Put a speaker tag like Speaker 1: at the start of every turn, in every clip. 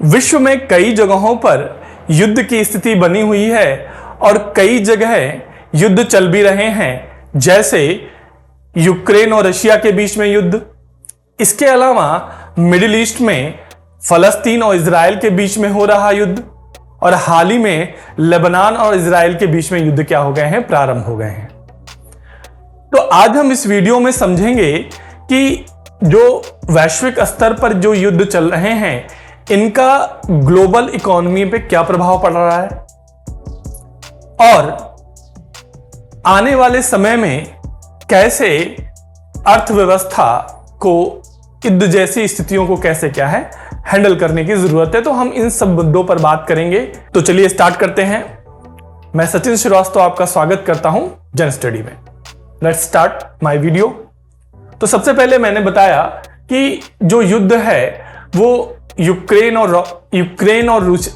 Speaker 1: विश्व में कई जगहों पर युद्ध की स्थिति बनी हुई है और कई जगह युद्ध चल भी रहे हैं, जैसे यूक्रेन और रशिया के बीच में युद्ध। इसके अलावा मिडिल ईस्ट में फलस्तीन और इजराइल के बीच में हो रहा युद्ध, और हाल ही में लेबनान और इजराइल के बीच में युद्ध क्या हो गए हैं, प्रारंभ हो गए हैं। तो आज हम इस वीडियो में समझेंगे कि जो वैश्विक स्तर पर जो युद्ध चल रहे हैं, इनका ग्लोबल इकोनॉमी पे क्या प्रभाव पड़ रहा है और आने वाले समय में कैसे अर्थव्यवस्था को युद्ध जैसी स्थितियों को कैसे क्या है हैंडल करने की जरूरत है। तो हम इन सब मुद्दों पर बात करेंगे। तो चलिए स्टार्ट करते हैं। मैं सचिन श्रीवास्तव आपका स्वागत करता हूं जन स्टडी में। Let's start my video. तो सबसे पहले मैंने बताया कि जो युद्ध है वो यूक्रेन और रूस,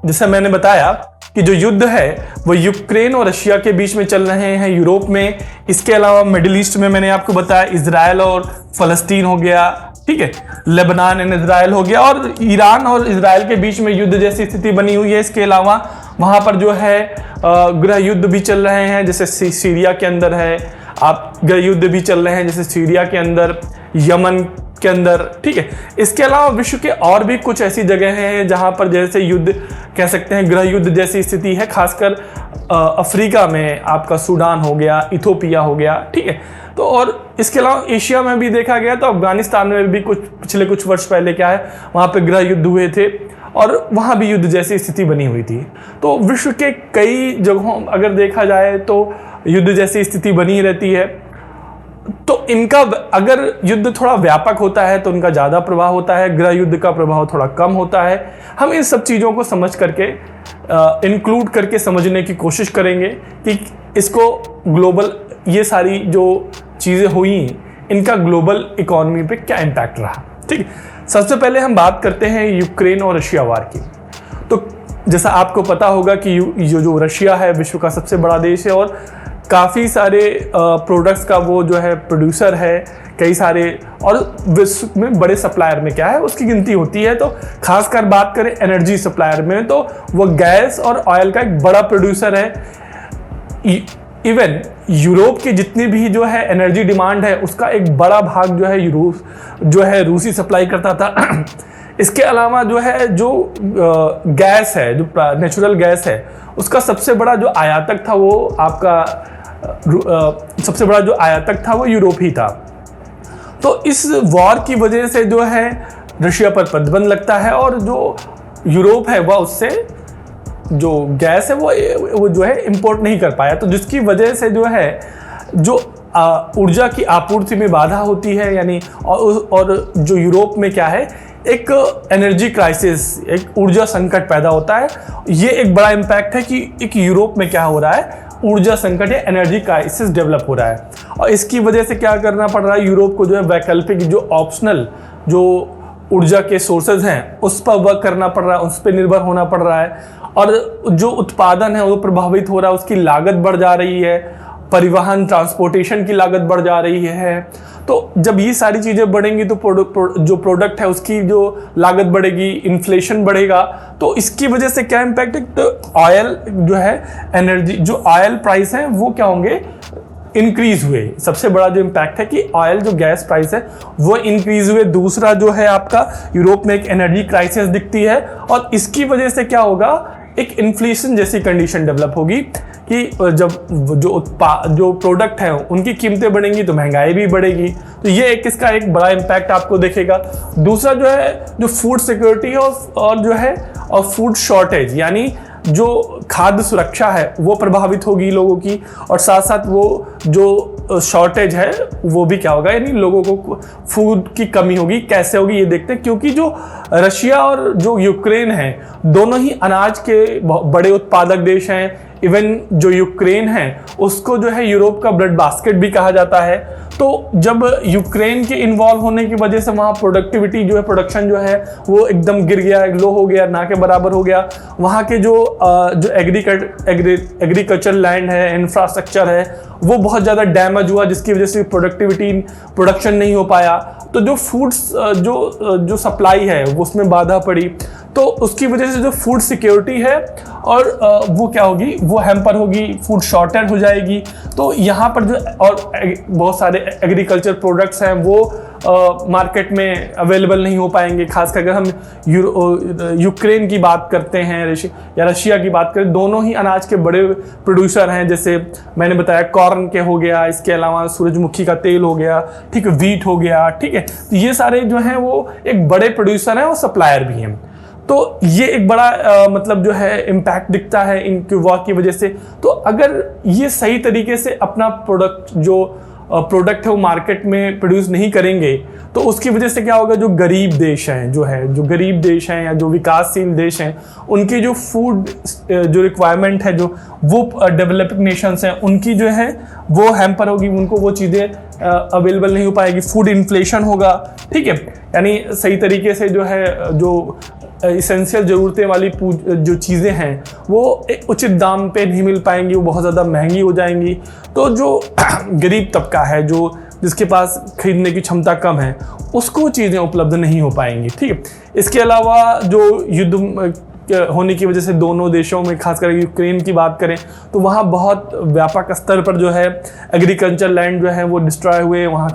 Speaker 1: जैसे मैंने बताया कि जो युद्ध है वो यूक्रेन और रशिया के बीच में चल रहे हैं यूरोप में। इसके अलावा मिडिल ईस्ट में मैंने आपको बताया इजराइल और फलस्तीन हो गया, ठीक है, लेबनान एंड इजराइल हो गया, और ईरान और इजराइल के बीच में युद्ध जैसी स्थिति बनी हुई है। इसके अलावा वहां पर जो है गृह युद्ध भी चल रहे हैं, जैसे सीरिया के अंदर है, आप गृह युद्ध भी चल रहे हैं जैसे सीरिया के अंदर, यमन के अंदर, ठीक है। इसके अलावा विश्व के और भी कुछ ऐसी जगह हैं जहां पर जैसे युद्ध कह सकते हैं, गृह युद्ध जैसी स्थिति है, खासकर अफ्रीका में आपका सूडान हो गया, इथोपिया हो गया, ठीक है। तो और इसके अलावा एशिया में भी देखा गया तो अफगानिस्तान में भी पिछले कुछ वर्ष पहले क्या है, वहां पे गृह युद्ध हुए थे और वहां भी युद्ध जैसी स्थिति बनी हुई थी। तो विश्व के कई जगहों अगर देखा जाए तो युद्ध जैसी स्थिति बनी रहती है। तो इनका अगर युद्ध थोड़ा व्यापक होता है तो उनका ज़्यादा प्रभाव होता है, गृह युद्ध का प्रभाव थोड़ा कम होता है। हम इन सब चीज़ों को समझ करके इंक्लूड करके समझने की कोशिश करेंगे कि इसको ग्लोबल, ये सारी जो चीज़ें हुई इनका ग्लोबल इकोनॉमी पे क्या इम्पैक्ट रहा, ठीक है। सबसे पहले हम बात करते हैं यूक्रेन और रशिया वार की। तो जैसा आपको पता होगा कि जो रशिया है विश्व का सबसे बड़ा देश है और काफ़ी सारे प्रोडक्ट्स का वो जो है प्रोड्यूसर है, कई सारे, और विश्व में बड़े सप्लायर में क्या है उसकी गिनती होती है। तो खासकर बात करें एनर्जी सप्लायर में तो वो गैस और ऑयल का एक बड़ा प्रोड्यूसर है। इवन यूरोप की जितनी भी जो है एनर्जी डिमांड है उसका एक बड़ा भाग जो है यूरोप जो है रूसी सप्लाई करता था। इसके अलावा जो है जो गैस है, जो नेचुरल गैस है, उसका सबसे बड़ा जो आयातक था वो आपका सबसे बड़ा जो आयातक था वो यूरोप ही था। तो इस वॉर की वजह से जो है रशिया पर प्रतिबंध लगता है और जो यूरोप है वह उससे जो गैस है वो जो है इंपोर्ट नहीं कर पाया। तो जिसकी वजह से जो है जो ऊर्जा की आपूर्ति में बाधा होती है, यानी और जो यूरोप में क्या है एक एनर्जी क्राइसिस, एक ऊर्जा संकट पैदा होता है। ये एक बड़ा इम्पैक्ट है कि एक यूरोप में क्या हो रहा है, ऊर्जा संकट या एनर्जी क्राइसिस डेवलप हो रहा है। और इसकी वजह से क्या करना पड़ रहा है, यूरोप को जो है वैकल्पिक जो ऑप्शनल जो ऊर्जा के सोर्सेज हैं उस पर वर्क करना पड़ रहा है, उस पर निर्भर होना पड़ रहा है, और जो उत्पादन है वो प्रभावित हो रहा है, उसकी लागत बढ़ जा रही है, परिवहन ट्रांसपोर्टेशन की लागत बढ़ जा रही है। तो जब ये सारी चीज़ें बढ़ेंगी तो जो प्रोडक्ट है उसकी जो लागत बढ़ेगी, इन्फ्लेशन बढ़ेगा। तो इसकी वजह से क्या इम्पैक्ट है, तो ऑयल जो है एनर्जी, जो ऑयल प्राइस है वो क्या होंगे, इंक्रीज हुए। सबसे बड़ा जो इम्पैक्ट है कि ऑयल जो गैस प्राइस है वो इंक्रीज हुए। दूसरा जो है आपका यूरोप में एक एनर्जी क्राइसिस दिखती है और इसकी वजह से क्या होगा, एक इन्फ्लेशन जैसी कंडीशन डेवलप होगी कि जब जो प्रोडक्ट है उनकी कीमतें बढ़ेंगी तो महंगाई भी बढ़ेगी। तो ये एक इसका एक बड़ा इम्पैक्ट आपको दिखेगा। दूसरा जो है जो फूड सिक्योरिटी है और जो है और फूड शॉर्टेज, यानी जो खाद्य सुरक्षा है वो प्रभावित होगी लोगों की, और साथ साथ वो जो शॉर्टेज है वो भी क्या होगा, यानी लोगों को फूड की कमी होगी। कैसे होगी ये देखते हैं, क्योंकि जो रशिया और जो यूक्रेन है दोनों ही अनाज के बड़े उत्पादक देश हैं। इवन जो यूक्रेन है उसको जो है यूरोप का ब्रेड बास्केट भी कहा जाता है। तो जब यूक्रेन के इन्वॉल्व होने की वजह से वहाँ प्रोडक्टिविटी जो है, प्रोडक्शन जो है वो एकदम गिर गया, लो हो गया, ना के बराबर हो गया। वहाँ के जो एग्रीकल्चर लैंड है, इंफ्रास्ट्रक्चर है, वो बहुत ज़्यादा डैमेज हुआ, जिसकी वजह से प्रोडक्शन नहीं हो पाया। तो जो फूड्स जो सप्लाई है वो उसमें बाधा पड़ी। तो उसकी वजह से जो फूड सिक्योरिटी है और वो क्या होगी, वो हैम्पर होगी, फूड शॉर्टेज हो जाएगी। तो यहाँ पर जो और बहुत सारे एग्रीकल्चर प्रोडक्ट्स हैं वो मार्केट में अवेलेबल नहीं हो पाएंगे। खासकर अगर हम यूक्रेन की बात करते हैं या रशिया की बात करें, दोनों ही अनाज के बड़े प्रोड्यूसर हैं। जैसे मैंने बताया कॉर्न के हो गया, इसके अलावा सूरजमुखी का तेल हो गया, ठीक है, व्हीट हो गया, ठीक है। तो ये सारे जो हैं वो एक बड़े प्रोड्यूसर हैं और सप्लायर भी हैं। तो ये एक बड़ा मतलब जो है इम्पैक्ट दिखता है इनके वॉर की वजह से। तो अगर ये सही तरीके से अपना प्रोडक्ट है वो मार्केट में प्रोड्यूस नहीं करेंगे तो उसकी वजह से क्या होगा, जो गरीब देश हैं जो गरीब देश हैं या जो विकासशील देश हैं, उनकी जो फूड जो रिक्वायरमेंट है, जो वो डेवलपिंग नेशंस हैं, उनकी जो है वो हैम्पर होगी, उनको वो चीज़ें अवेलेबल नहीं हो पाएगी। फूड इन्फ्लेशन होगा, ठीक है, यानी सही तरीके से जो है जो इसेंशियल ज़रूरतें वाली जो चीज़ें हैं वो एक उचित दाम पे नहीं मिल पाएंगी, वो बहुत ज़्यादा महंगी हो जाएंगी। तो जो गरीब तबका है, जो जिसके पास खरीदने की क्षमता कम है, उसको चीज़ें उपलब्ध नहीं हो पाएंगी, ठीक है। इसके अलावा जो युद्ध होने की वजह से दोनों देशों में, खासकर यूक्रेन की बात करें तो वहाँ बहुत व्यापक स्तर पर जो है एग्रीकल्चर लैंड जो है वो डिस्ट्रॉय हुए, वहाँ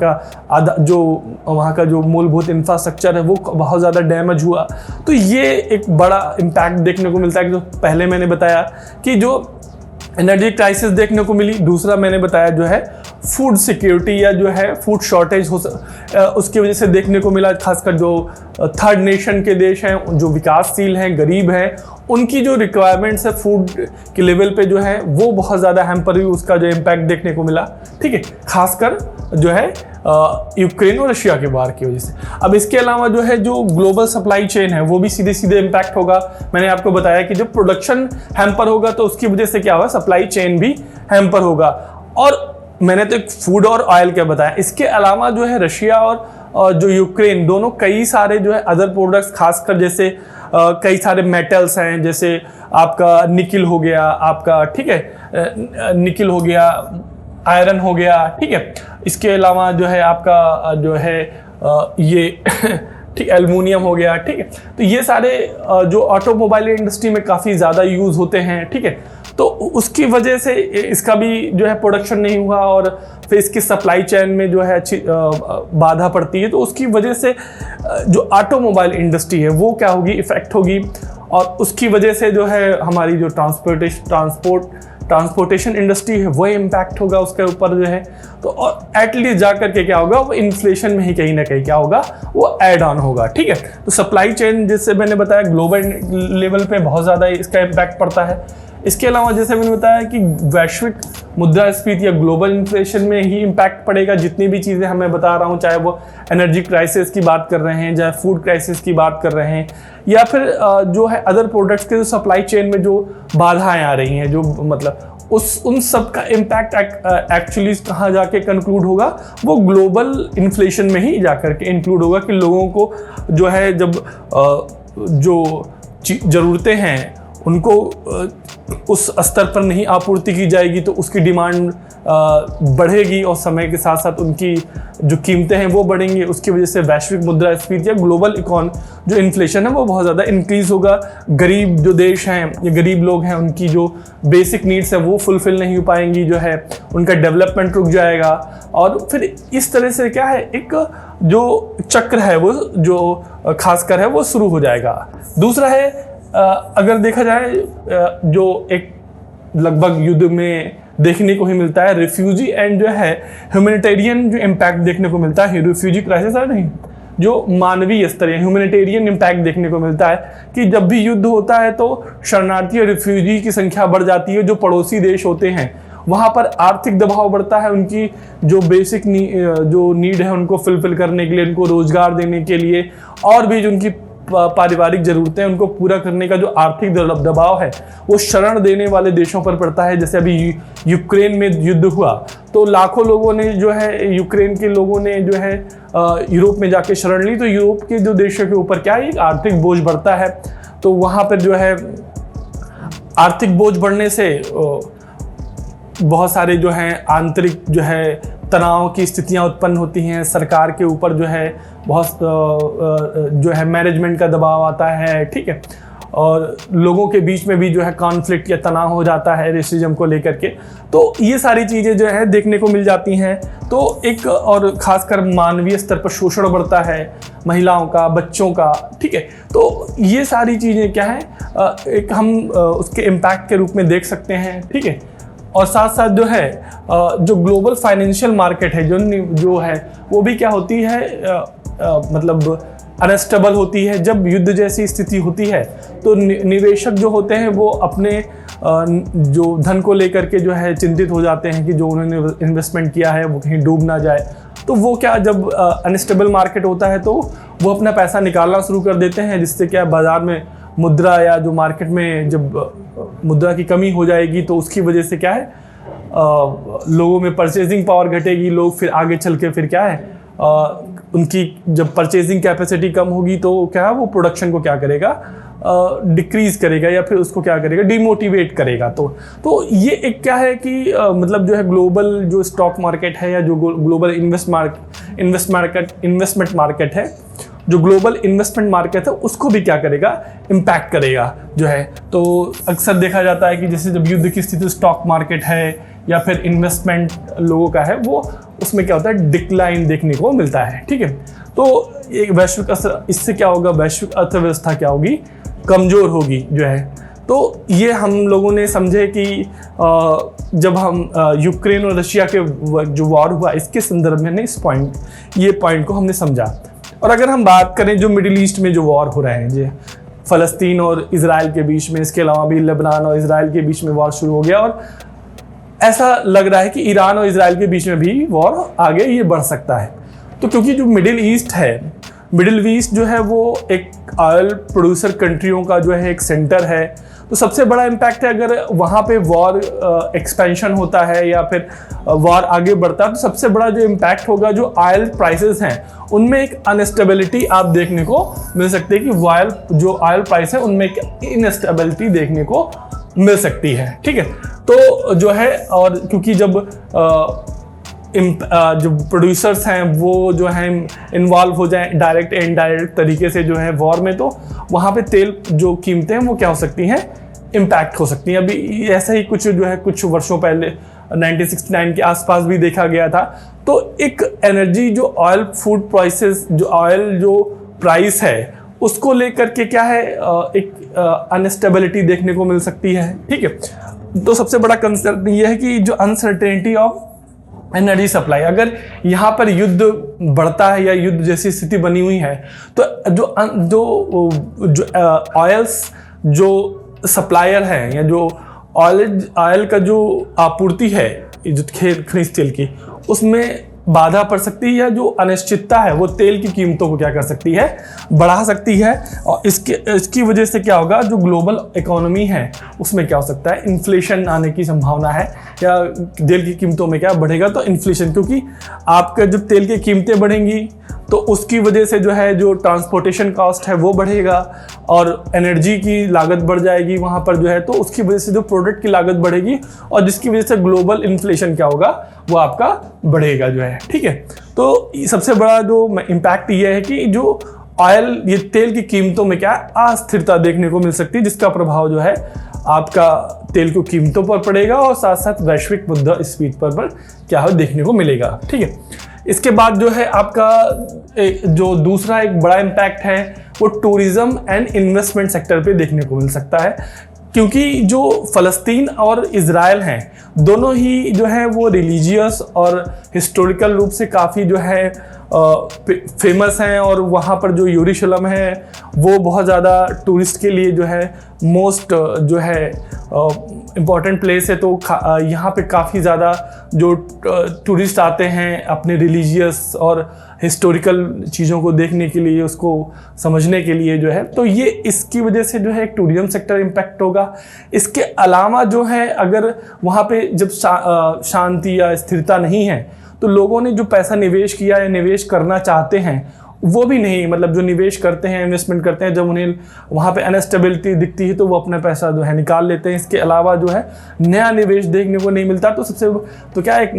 Speaker 1: का जो मूलभूत इंफ्रास्ट्रक्चर है वो बहुत ज़्यादा डैमेज हुआ। तो ये एक बड़ा इम्पैक्ट देखने को मिलता है। जो पहले मैंने बताया कि जो एनर्जी क्राइसिस देखने को मिली, दूसरा मैंने बताया जो है फूड सिक्योरिटी या जो है फूड शॉर्टेज उसकी वजह से देखने को मिला। खासकर जो थर्ड नेशन के देश हैं, जो विकासशील हैं, गरीब हैं, उनकी जो रिक्वायरमेंट्स है फूड के लेवल पे जो है वो बहुत ज़्यादा हैम्पर हुई, उसका जो इम्पैक्ट देखने को मिला, ठीक है, खासकर जो है यूक्रेन और रशिया के वार की वजह से। अब इसके अलावा जो है जो ग्लोबल सप्लाई चेन है वो भी सीधे सीधे इम्पैक्ट होगा। मैंने आपको बताया कि जब प्रोडक्शन हैम्पर होगा तो उसकी वजह से क्या होगा, सप्लाई चेन भी हैम्पर होगा। और मैंने तो एक फूड और ऑयल क्या बताया, इसके अलावा जो है रशिया और जो यूक्रेन, दोनों कई सारे जो है अदर प्रोडक्ट्स, खासकर जैसे कई सारे मेटल्स हैं, जैसे आपका निकिल हो गया, आपका, ठीक है, निकिल हो गया, आयरन हो गया, ठीक है। इसके अलावा जो है आपका जो है ये ठीक, एल्युमिनियम हो गया, ठीक है। तो ये सारे जो ऑटोमोबाइल इंडस्ट्री में काफ़ी ज़्यादा यूज़ होते हैं, ठीक है। तो उसकी वजह से इसका भी जो है प्रोडक्शन नहीं हुआ और फिर इसकी सप्लाई चेन में जो है अच्छी बाधा पड़ती है। तो उसकी वजह से जो ऑटोमोबाइल इंडस्ट्री है वो क्या होगी, इफेक्ट होगी। और उसकी वजह से जो है हमारी जो ट्रांसपोर्टेशन इंडस्ट्री है वो इम्पैक्ट होगा उसके ऊपर जो है। तो और एटलीस्ट जा करके क्या होगा, वो इन्फ्लेशन में ही कहीं ना कहीं क्या होगा, वो ऐड ऑन होगा, ठीक है। तो सप्लाई चेन, जैसे मैंने बताया, ग्लोबल लेवल पे बहुत ज़्यादा इसका इम्पैक्ट पड़ता है। इसके अलावा जैसे मैंने बताया कि वैश्विक मुद्रास्फीति या ग्लोबल इन्फ्लेशन में ही इम्पैक्ट पड़ेगा। जितनी भी चीज़ें हमें बता रहा हूँ, चाहे वो एनर्जी क्राइसिस की बात कर रहे हैं, चाहे फूड क्राइसिस की बात कर रहे हैं, या फिर जो है अदर प्रोडक्ट्स के जो सप्लाई चेन में जो बाधाएं आ रही हैं, जो मतलब उन सब का इम्पैक्ट एक्चुअली कहाँ जाके कंक्लूड होगा, वो ग्लोबल इन्फ्लेशन में ही जाकर के इंक्लूड होगा। कि लोगों को जो है जब जो ज़रूरतें हैं उनको उस स्तर पर नहीं आपूर्ति की जाएगी तो उसकी डिमांड बढ़ेगी और समय के साथ साथ उनकी जो कीमतें हैं वो बढ़ेंगी। उसकी वजह से वैश्विक मुद्रास्फीति या ग्लोबल जो इन्फ्लेशन है वो बहुत ज़्यादा इंक्रीज होगा। गरीब जो देश हैं या गरीब लोग हैं, उनकी जो बेसिक नीड्स है वो फुलफिल नहीं हो पाएंगी, जो है उनका डेवलपमेंट रुक जाएगा। और फिर इस तरह से क्या है, एक जो चक्र है वो जो खासकर है वो शुरू हो जाएगा। दूसरा है, अगर देखा जाए जो एक लगभग युद्ध में देखने को ही मिलता है, रिफ्यूजी एंड जो है ह्यूमैनिटेरियन जो इम्पैक्ट देखने को मिलता है। रिफ्यूजी क्राइसिस है नहीं, जो मानवीय स्तर या ह्यूमैनिटेरियन इम्पैक्ट देखने को मिलता है कि जब भी युद्ध होता है तो शरणार्थी और रिफ्यूजी की संख्या बढ़ जाती है। जो पड़ोसी देश होते हैं वहाँ पर आर्थिक दबाव बढ़ता है, उनकी जो बेसिक जो नीड है उनको फुलफिल करने के लिए, उनको रोजगार देने के लिए, और भी जो उनकी पारिवारिक ज़रूरतें उनको पूरा करने का जो आर्थिक दबाव है वो शरण देने वाले देशों पर पड़ता है। जैसे अभी यूक्रेन में युद्ध हुआ तो लाखों लोगों ने जो है, यूक्रेन के लोगों ने जो है यूरोप में जाके शरण ली। तो यूरोप के जो देशों के ऊपर क्या है, एक आर्थिक बोझ बढ़ता है। तो वहाँ पर जो है आर्थिक बोझ बढ़ने से बहुत सारे जो हैं आंतरिक जो है तनाव की स्थितियां उत्पन्न होती हैं, सरकार के ऊपर जो है बहुत जो है मैनेजमेंट का दबाव आता है, ठीक है, और लोगों के बीच में भी जो है कॉन्फ्लिक्ट या तनाव हो जाता है रेसिज्म को लेकर के। तो ये सारी चीज़ें जो है देखने को मिल जाती हैं। तो एक और ख़ासकर मानवीय स्तर पर शोषण बढ़ता है महिलाओं का, बच्चों का, ठीक है। तो ये सारी चीज़ें क्या है, एक हम उसके इम्पैक्ट के रूप में देख सकते हैं, ठीक है। और साथ साथ जो है जो ग्लोबल फाइनेंशियल मार्केट है जो है वो भी क्या होती है, मतलब अनस्टेबल होती है। जब युद्ध जैसी स्थिति होती है तो निवेशक जो होते हैं वो अपने जो धन को लेकर के जो है चिंतित हो जाते हैं कि जो उन्होंने इन्वेस्टमेंट किया है वो कहीं डूब ना जाए। तो वो क्या, जब अनस्टेबल मार्केट होता है तो वो अपना पैसा निकालना शुरू कर देते हैं, जिससे क्या बाज़ार में मुद्रा या जो मार्केट में जब मुद्रा की कमी हो जाएगी तो उसकी वजह से क्या है, लोगों में परचेजिंग पावर घटेगी। लोग फिर आगे चल के फिर क्या है, उनकी जब परचेजिंग कैपेसिटी कम होगी तो क्या है, वो प्रोडक्शन को क्या करेगा, डिक्रीज करेगा या फिर उसको क्या करेगा, डिमोटिवेट करेगा। तो ये एक क्या है कि मतलब जो है ग्लोबल जो स्टॉक मार्केट है या जो ग्लोबल इन्वेस्टमेंट मार्केट है, जो ग्लोबल इन्वेस्टमेंट मार्केट है उसको भी क्या करेगा, इम्पैक्ट करेगा जो है। तो अक्सर देखा जाता है कि जैसे जब युद्ध की स्थिति स्टॉक मार्केट है या फिर इन्वेस्टमेंट लोगों का है, वो उसमें क्या होता है, डिक्लाइन देखने को मिलता है, ठीक है। तो एक वैश्विक असर, इससे क्या होगा, वैश्विक अर्थव्यवस्था क्या होगी, कमज़ोर होगी जो है। तो ये हम लोगों ने समझे कि जब हम यूक्रेन और रशिया के जो वॉर हुआ इसके संदर्भ में ये पॉइंट को हमने समझा। और अगर हम बात करें जो मिडिल ईस्ट में जो वॉर हो रहे हैं, जो फ़लस्तीन और इजराइल के बीच में, इसके अलावा भी लेबनान और इजराइल के बीच में वॉर शुरू हो गया, और ऐसा लग रहा है कि ईरान और इजराइल के बीच में भी वॉर आगे ये बढ़ सकता है। तो क्योंकि जो मिडिल ईस्ट जो है वो एक ऑयल प्रोड्यूसर कंट्रियों का जो है एक सेंटर है, तो सबसे बड़ा इम्पैक्ट है अगर वहाँ पे वॉर एक्सपेंशन होता है या फिर वॉर आगे बढ़ता है, तो सबसे बड़ा जो इम्पैक्ट होगा जो ऑयल प्राइसेस हैं उनमें एक अनस्टेबिलिटी आप देखने को मिल सकती है कि जो ऑयल प्राइस है उनमें एक इनस्टेबिलिटी देखने को मिल सकती है, ठीक है। तो जो है, और क्योंकि जब जो प्रोड्यूसर्स हैं वो जो है इन्वॉल्व हो जाएं डायरेक्ट एंड इनडायरेक्ट तरीके से जो है वॉर में, तो वहाँ पे तेल जो कीमतें हैं वो क्या हो सकती हैं, इम्पैक्ट हो सकती हैं। अभी ऐसा ही कुछ जो है कुछ वर्षों पहले 1969 के आसपास भी देखा गया था। तो एक एनर्जी जो ऑयल फूड प्राइसेस, जो ऑयल जो प्राइस है उसको लेकर के क्या है, एक अनस्टेबिलिटी देखने को मिल सकती है, ठीक है। तो सबसे बड़ा कंसर्न ये है कि जो अनसर्टेनिटी ऑफ एनर्जी सप्लाई, अगर यहाँ पर युद्ध बढ़ता है या युद्ध जैसी स्थिति बनी हुई है, तो जो ऑयल्स जो सप्लायर हैं या जो ऑयल का जो आपूर्ति है, जो खनिज तेल की, उसमें बाधा पड़ सकती है, या जो अनिश्चितता है वो तेल की कीमतों को क्या कर सकती है, बढ़ा सकती है। और इसकी वजह से क्या होगा, जो ग्लोबल इकोनॉमी है उसमें क्या हो सकता है, इन्फ्लेशन आने की संभावना है, या तेल की कीमतों में क्या बढ़ेगा, तो इन्फ्लेशन, क्योंकि आपका जब तेल की कीमतें बढ़ेंगी तो उसकी वजह से जो है जो ट्रांसपोर्टेशन कॉस्ट है वो बढ़ेगा और एनर्जी की लागत बढ़ जाएगी वहाँ पर जो है, तो उसकी वजह से जो प्रोडक्ट की लागत बढ़ेगी और जिसकी वजह से ग्लोबल इन्फ्लेशन क्या होगा, वो आपका बढ़ेगा जो है, ठीक है। तो सबसे बड़ा जो इम्पैक्ट ये है कि जो ऑयल, ये तेल की कीमतों में क्या अस्थिरता देखने को मिल सकती है, जिसका प्रभाव जो है आपका तेल की कीमतों पर पड़ेगा और साथ साथ वैश्विक मुद्रास्फीति पर क्या है देखने को मिलेगा, ठीक है। इसके बाद जो है आपका जो दूसरा एक बड़ा इम्पैक्ट है वो टूरिज्म एंड इन्वेस्टमेंट सेक्टर पे देखने को मिल सकता है, क्योंकि जो फ़लस्तीन और इजराइल हैं दोनों ही जो है वो रिलीजियस और हिस्टोरिकल रूप से काफ़ी जो है फेमस हैं, और वहाँ पर जो यरूशलेम है वो बहुत ज़्यादा टूरिस्ट के लिए जो है मोस्ट जो है इम्पॉर्टेंट प्लेस है। तो यहाँ पे काफ़ी ज़्यादा जो टूरिस्ट आते हैं अपने रिलीजियस और हिस्टोरिकल चीज़ों को देखने के लिए, उसको समझने के लिए जो है, तो ये इसकी वजह से जो है एक टूरिज्म सेक्टर इम्पैक्ट होगा। इसके अलावा जो है अगर वहाँ पे जब शांति या स्थिरता नहीं है तो लोगों ने जो पैसा निवेश किया या निवेश करना चाहते हैं वो भी नहीं, मतलब जो निवेश करते हैं, इन्वेस्टमेंट करते हैं, जब उन्हें वहाँ पे अनस्टेबिलिटी दिखती है तो वो अपना पैसा जो है निकाल लेते हैं। इसके अलावा जो है नया निवेश देखने को नहीं मिलता। तो सबसे तो क्या एक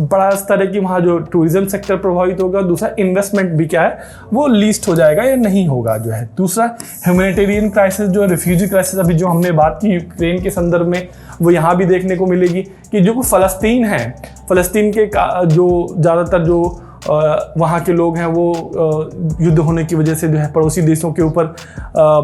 Speaker 1: बड़ा स्तर है कि वहाँ जो टूरिज्म सेक्टर प्रभावित होगा। दूसरा इन्वेस्टमेंट भी क्या है वो लीस्ट हो जाएगा या नहीं होगा जो है। दूसरा ह्यूमैनिटेरियन क्राइसिस, जो रिफ्यूजी क्राइसिस अभी जो हमने बात की यूक्रेन के संदर्भ में, वो यहाँ भी देखने को मिलेगी कि जो फ़लस्तीन है, फ़लस्तीन के जो ज़्यादातर जो वहाँ के लोग हैं वो युद्ध होने की वजह से जो है पड़ोसी देशों के ऊपर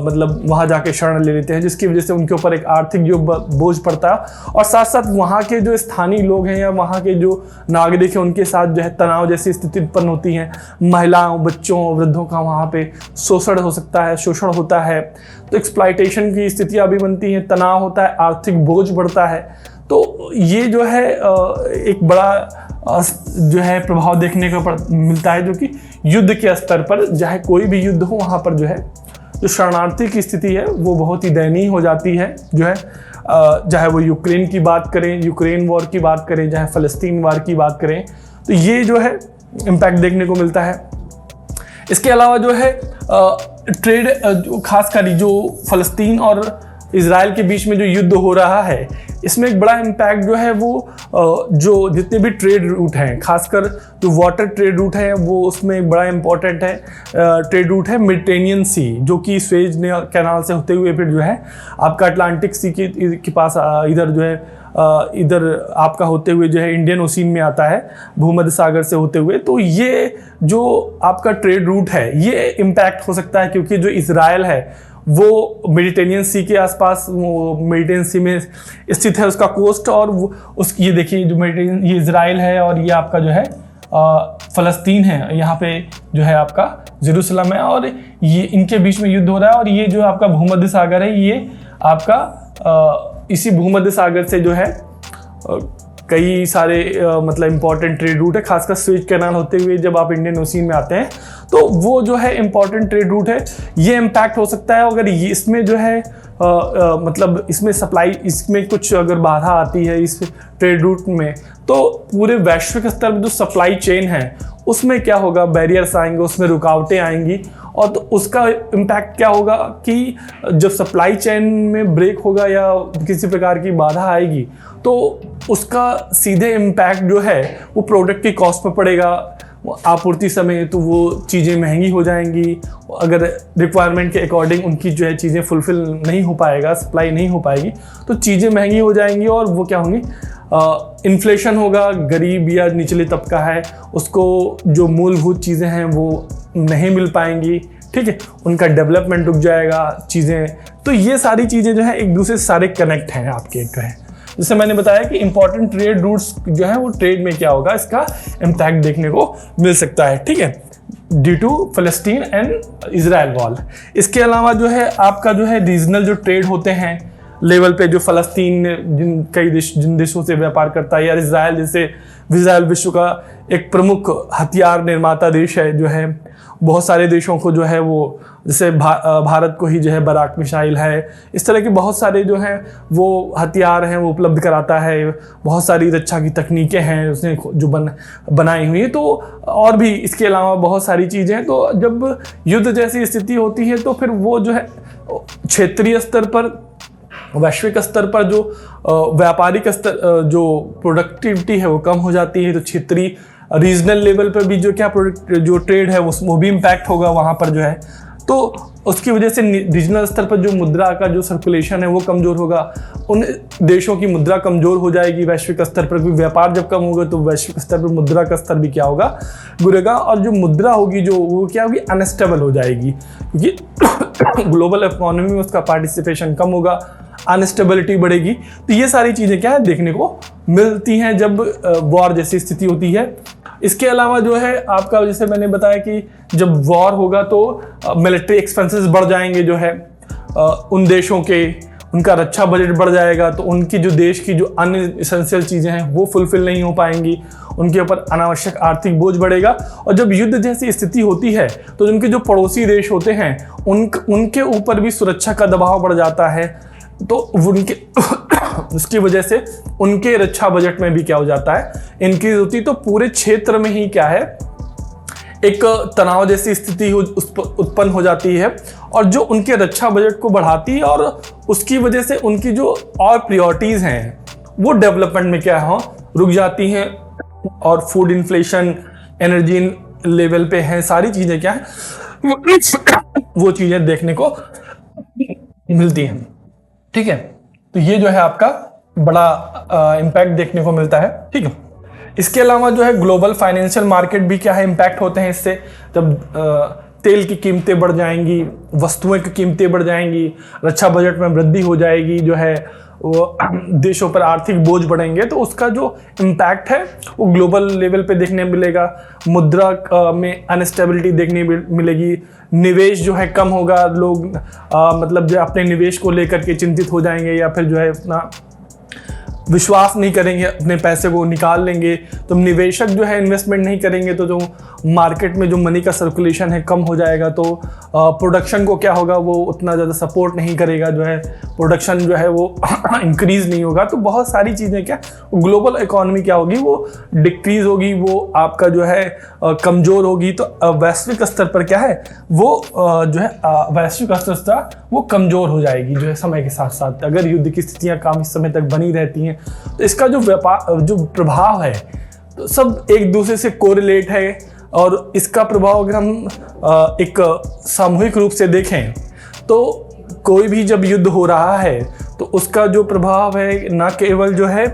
Speaker 1: मतलब वहाँ जाके शरण ले लेते हैं, जिसकी वजह से उनके ऊपर एक आर्थिक जो बोझ पड़ता है। और साथ साथ वहाँ के जो स्थानीय लोग हैं या वहाँ के जो नागरिक हैं उनके साथ जो है तनाव जैसी स्थिति उत्पन्न होती है। महिलाओं, बच्चों, वृद्धों का वहाँ पे शोषण हो सकता है, शोषण होता है। तो एक्सप्लॉयटेशन की स्थितियाँ भी बनती हैं, तनाव होता है, आर्थिक बोझ बढ़ता है। तो ये जो है एक बड़ा जो है प्रभाव देखने को मिलता है, जो कि युद्ध के स्तर पर, चाहे कोई भी युद्ध हो, वहाँ पर जो है जो शरणार्थी की स्थिति है वो बहुत ही दयनीय हो जाती है जो है। चाहे वो यूक्रेन की बात करें, यूक्रेन वॉर की बात करें, चाहे फ़लस्तीन वॉर की बात करें, तो ये जो है इम्पैक्ट देखने को मिलता है। इसके अलावा जो है ट्रेड, खासकर जो फ़लस्तीन और इजराइल के बीच में जो युद्ध हो रहा है, इसमें एक बड़ा इम्पैक्ट जो है वो जो जितने भी ट्रेड रूट हैं, खासकर जो वाटर ट्रेड रूट है वो उसमें एक बड़ा इम्पॉर्टेंट है ट्रेड रूट है मेडिटेरेनियन सी, जो कि स्वेज कैनाल से होते हुए फिर जो है आपका अटलांटिक सी के पास इधर जो है इधर आपका होते हुए जो है इंडियन ओशन में आता है, भूमध्य सागर से होते हुए। तो ये जो आपका ट्रेड रूट है ये इम्पैक्ट हो सकता है, क्योंकि जो इजराइल है वो मेडिटेरेनियन सी के आसपास, वो मेडिटेरेनियन सी में स्थित है उसका कोस्ट, और वो ये देखिए जो मेडिटेरेनियन, ये इजराइल है और ये आपका जो है फ़लस्तीन है, यहाँ पे जो है आपका जेरूसलम है, और ये इनके बीच में युद्ध हो रहा है। और ये जो आपका भूमध्य सागर है, ये आपका इसी भूमध्य सागर से जो है कई सारे मतलब इंपॉर्टेंट ट्रेड रूट है, खासकर स्वेज कैनाल होते हुए जब आप इंडियन ओशन में आते हैं तो वो जो है इंपॉर्टेंट ट्रेड रूट है। ये इम्पैक्ट हो सकता है अगर ये इसमें जो है मतलब इसमें सप्लाई, इसमें कुछ अगर बाधा आती है इस ट्रेड रूट में, तो पूरे वैश्विक स्तर पर जो सप्लाई चेन है उसमें क्या होगा, बैरियर्स आएंगे, उसमें रुकावटें आएंगी। और तो उसका इम्पैक्ट क्या होगा कि जब सप्लाई चेन में ब्रेक होगा या किसी प्रकार की बाधा आएगी तो उसका सीधे इम्पैक्ट जो है वो प्रोडक्ट की कॉस्ट पर पड़ेगा। आपूर्ति समय तो वो चीज़ें महंगी हो जाएंगी, अगर रिक्वायरमेंट के अकॉर्डिंग उनकी जो है चीज़ें फुलफिल नहीं हो पाएगा, सप्लाई नहीं हो पाएगी, तो चीज़ें महंगी हो जाएंगी और वो क्या होंगी, इन्फ्लेशन होगा। गरीब या निचले तबका है उसको जो मूलभूत चीज़ें हैं वो नहीं मिल पाएंगी, ठीक है, उनका डेवलपमेंट रुक जाएगा चीज़ें। तो ये सारी चीज़ें जो है एक दूसरे से सारे कनेक्ट हैं आपके जो है। जैसे मैंने बताया कि इंपॉर्टेंट ट्रेड रूट्स जो है वो ट्रेड में क्या होगा, इसका इम्पैक्ट देखने को मिल सकता है, ठीक है, ड्यू टू फ़लस्तीन एंड इजराइल वॉर। इसके अलावा जो है आपका जो है रीजनल जो ट्रेड होते हैं लेवल पे, जो फ़लस्तीन जिन देशों से व्यापार करता है, या इजराइल जैसे, इजराइल विश्व का एक प्रमुख हथियार निर्माता देश है जो है, बहुत सारे देशों को जो है वो, जैसे भारत को ही जो है बराक मिसाइल है, इस तरह के बहुत सारे जो हैं वो हथियार हैं वो उपलब्ध कराता है। बहुत सारी रक्षा की तकनीकें हैं उसने जो बनाई हुई है। तो और भी इसके अलावा बहुत सारी चीज़ें हैं। तो जब युद्ध जैसी स्थिति होती है तो फिर वो जो है क्षेत्रीय स्तर पर, वैश्विक स्तर पर जो व्यापारिक स्तर, जो प्रोडक्टिविटी है वो कम हो जाती है। तो क्षेत्रीय रीजनल लेवल पर भी जो क्या प्रोडक्ट जो ट्रेड है वो भी इम्पैक्ट होगा वहाँ पर जो है। तो उसकी वजह से रीजनल स्तर पर जो मुद्रा का जो सर्कुलेशन है वो कमज़ोर होगा, उन देशों की मुद्रा कमज़ोर हो जाएगी वैश्विक स्तर पर, क्योंकि व्यापार जब कम होगा तो वैश्विक स्तर पर मुद्रा का स्तर भी क्या होगा, गिरेगा। और जो मुद्रा होगी जो वो क्या होगी, अनस्टेबल हो जाएगी, क्योंकि ग्लोबल इकोनॉमी में उसका पार्टिसिपेशन कम होगा, अनस्टेबिलिटी बढ़ेगी। तो ये सारी चीज़ें क्या है देखने को मिलती हैं जब वॉर जैसी स्थिति होती है। इसके अलावा जो है आपका, जैसे मैंने बताया कि जब वॉर होगा तो मिलिट्री एक्सपेंसेस बढ़ जाएंगे जो है उन देशों के, उनका रक्षा बजट बढ़ जाएगा, तो उनकी जो देश की जो अन्य एसेंशियल चीज़ें हैं वो फुलफिल नहीं हो पाएंगी, उनके ऊपर अनावश्यक आर्थिक बोझ बढ़ेगा। और जब युद्ध जैसी स्थिति होती है तो उनके जो पड़ोसी देश होते हैं उनके ऊपर भी सुरक्षा का दबाव बढ़ जाता है। तो उनके उसकी वजह से उनके रक्षा बजट में भी क्या हो जाता है, इंक्रीज होती है। तो पूरे क्षेत्र में ही क्या है, एक तनाव जैसी स्थिति उत्पन्न हो जाती है और जो उनके रक्षा बजट को बढ़ाती है और उसकी वजह से उनकी जो और प्रायोरिटीज हैं वो डेवलपमेंट में क्या है रुक जाती हैं और फूड इन्फ्लेशन, एनर्जी लेवल पे है, सारी चीजें क्या है वो चीजें देखने को मिलती हैं। ठीक है, तो ये जो है आपका बड़ा इम्पैक्ट देखने को मिलता है। ठीक है, इसके अलावा जो है ग्लोबल फाइनेंशियल मार्केट भी क्या है इम्पैक्ट होते हैं इससे। जब तेल की कीमतें बढ़ जाएंगी, वस्तुएं की कीमतें बढ़ जाएंगी, रक्षा बजट में वृद्धि हो जाएगी, जो है वो देशों पर आर्थिक बोझ बढ़ेंगे, तो उसका जो इम्पैक्ट है वो ग्लोबल लेवल पे देखने मिलेगा। मुद्रा में अनस्टेबिलिटी देखने मिलेगी, निवेश जो है कम होगा, लोग मतलब जो अपने निवेश को लेकर के चिंतित हो जाएंगे या फिर जो है अपना विश्वास नहीं करेंगे, अपने पैसे को निकाल लेंगे। तो निवेशक जो है इन्वेस्टमेंट नहीं करेंगे तो जो मार्केट में जो मनी का सर्कुलेशन है कम हो जाएगा, तो प्रोडक्शन को क्या होगा वो उतना ज़्यादा सपोर्ट नहीं करेगा, जो है प्रोडक्शन जो है वो इंक्रीज नहीं होगा। तो बहुत सारी चीज़ें क्या ग्लोबल इकोनॉमी क्या होगी वो डिक्रीज होगी, वो आपका जो है कमज़ोर होगी। तो वैश्विक स्तर पर क्या है वो जो है वैश्विक स्तर वो कमज़ोर हो जाएगी जो है समय के साथ साथ। अगर युद्ध की स्थितियाँ काफ़ी समय तक बनी रहती हैं तो इसका जो प्रभाव है तो सब एक दूसरे से कोरिलेट है। और इसका प्रभाव अगर हम एक सामूहिक रूप से देखें तो कोई भी जब युद्ध हो रहा है तो उसका जो प्रभाव है ना केवल जो है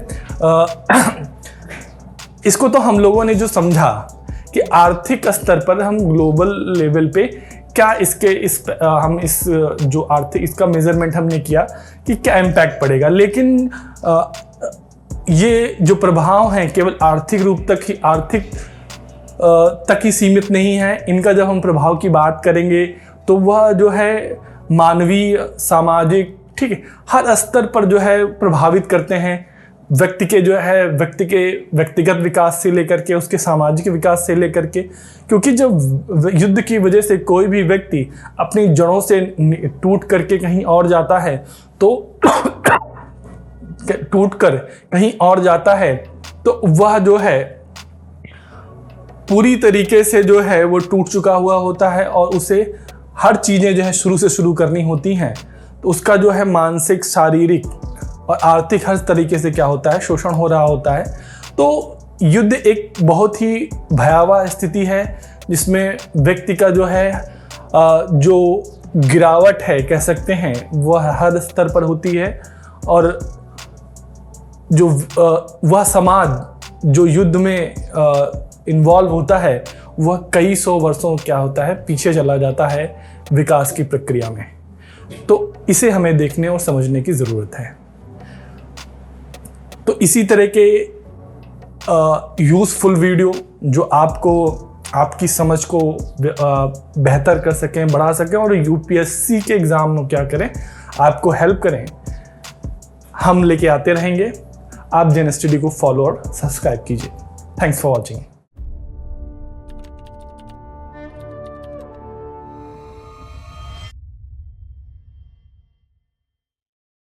Speaker 1: इसको तो हम लोगों ने जो समझा कि आर्थिक स्तर पर हम ग्लोबल लेवल पे क्या हम इस जो आर्थिक इसका मेजरमेंट हमने किया कि क्या इम्पैक्ट पड़ेगा, लेकिन ये जो प्रभाव हैं केवल आर्थिक तक ही सीमित नहीं है। इनका जब हम प्रभाव की बात करेंगे तो वह जो है मानवीय, सामाजिक, ठीक है, हर स्तर पर जो है प्रभावित करते हैं। व्यक्ति के जो है व्यक्तिगत विकास से लेकर के उसके सामाजिक विकास से लेकर के, क्योंकि जब युद्ध की वजह से कोई भी व्यक्ति अपनी जड़ों से टूट करके कहीं और जाता है तो वह जो है पूरी तरीके से जो है वो टूट चुका हुआ होता है और उसे हर चीज़ें जो है शुरू से शुरू करनी होती हैं। तो उसका जो है मानसिक, शारीरिक और आर्थिक हर तरीके से क्या होता है शोषण हो रहा होता है। तो युद्ध एक बहुत ही भयावह स्थिति है जिसमें व्यक्ति का जो है जो गिरावट है कह सकते हैं वह हर स्तर पर होती है। और जो वह समाज जो युद्ध में इन्वॉल्व होता है वह कई सौ वर्षों क्या होता है पीछे चला जाता है विकास की प्रक्रिया में। तो इसे हमें देखने और समझने की ज़रूरत है। तो इसी तरह के यूज़फुल वीडियो जो आपको आपकी समझ को बेहतर कर सकें, बढ़ा सकें और यूपीएससी के एग्ज़ाम में क्या करें आपको हेल्प करें, हम लेके आते रहेंगे। आप जेन स्टडी को फॉलो और सब्सक्राइब कीजिए। Thanks for watching.